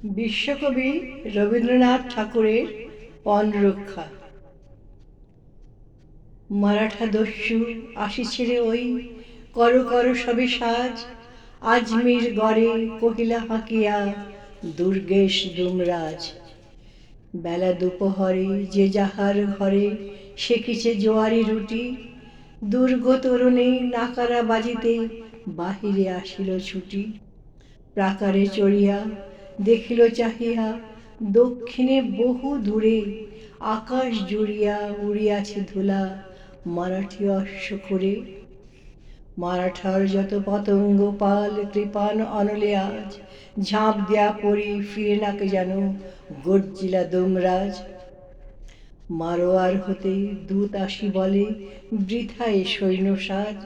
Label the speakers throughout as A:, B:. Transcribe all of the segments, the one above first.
A: বিশ্বকবি রবীন্দ্রনাথ ঠাকুরের পণ রক্ষা। মারাঠা দস্যু আসিছে রে ওই, কর কর সবে সাজ, আজমির গড়ে কহিলা হাঁকিয়া দুর্গেশ দুমরাজ। বেলা দুপহরে যে যাহার ঘরে সেকিছে জোয়ারি রুটি, দুর্গ তোরণে নাকারা বাজিতে বাহিরে আসিল ছুটি। প্রাকারে চড়িয়া দেখিল চাহিয়া দক্ষিণে বহু দূরে, আকাশ জুড়িয়া উড়িয়াছে ধুলা মারাঠি অশ্ব করে। মারাঠার যত পতঙ্গ পাল কৃপান অনলে আজ, ঝাঁপ দেয়া পরি ফিরে নাকে যেন গর্জিলা দুমরাজ। মারোয়ার হতে দূত আসি বলে বৃথায় সৈন্য সাজ,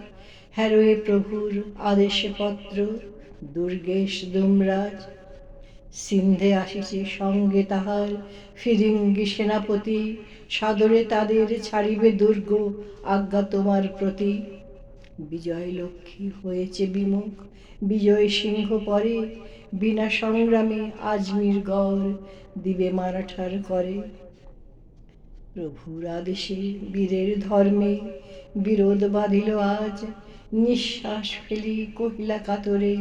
A: হ্যারোয়ে প্রভুর আদেশে পত্র দুর্গেশ দুমরাজ। সিন্ধে আসিছে সঙ্গে তাহার ফিরিঙ্গি সেনাপতি, সাদরে তাদের ছাড়িবে দুর্গ আজ্ঞা তোমার প্রতি। বিজয় লক্ষ্মী হয়েছে বিমুখ বিজয় সিংহ পরে, বিনা সংগ্রামে আজমির গড় দিবে মারাঠার করে। প্রভুর আদেশে বীরের ধর্মে বিরোধ বাঁধিল আজ, নিঃশ্বাস ফেলি কহিলা কাতরে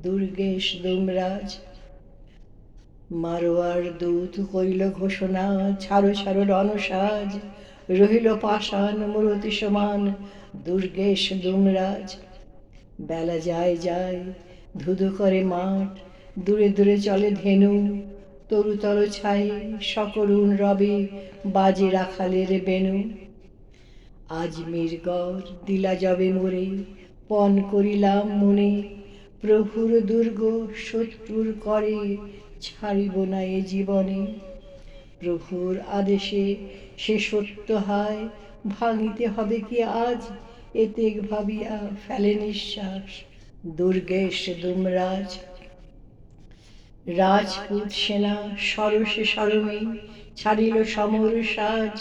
A: দুর্গেশ দুমরাজ। মারোয়ার দূত করিল ঘোষণা ছাড়ো ছাড়ো রণসাজ, রহিল পাষাণ মূরতি সমান দুর্গেশ দুমরাজ। বেলা যায় যায় ধুধু করে মাঠ, দূরে দূরে চলে ধেনু, তরুতল ছায়ে সকরুণ রবে বাজে রাখালের বেণু। আজমির গড় দিলা যবে মোরে পণ করিলাম মনে, প্রভুর দুর্গ শত্রুর করে ছাড়িব না এ জীবনে। প্রভুর আদেশে সে সত্য হায় ভাঙিতে হবে কি আজ, এতেক ভাবিয়া ফেলে নিঃশ্বাস দুর্গেশ দুমরাজ। রাজপুত সেনা সরসে সরমে ছাড়িল সমর সাজ,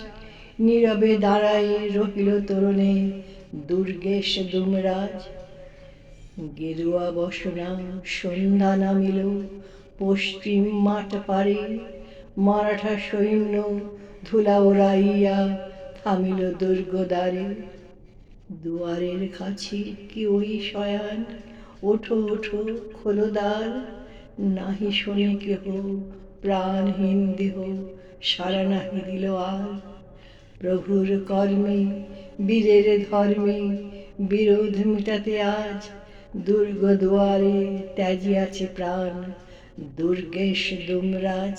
A: নীরবে দাঁড়ায়ে রহিল তোরণে দুর্গেশ দুমরাজ। গেরুয়া বসনা সন্ধ্যা নামিল পশ্চিম মাঠ পারে, মারাঠা সৈন্য ধুলা ওড়াইয়া থামিল দুর্গ দ্বারে। দুয়ারের কাছে কি ওই শয়ান, ওঠো ওঠো খোলো দ্বার, নাহি শোনে কেহ প্রাণহীন দেহ সাড়া নাহি দিল আর। প্রভুর কর্মে বীরের ধর্মে বিরোধ মিটাতে আজ, দুর্গ দুয়ারে ত্যাজিয়াছে প্রাণ দুর্গেশ দুমরাজ।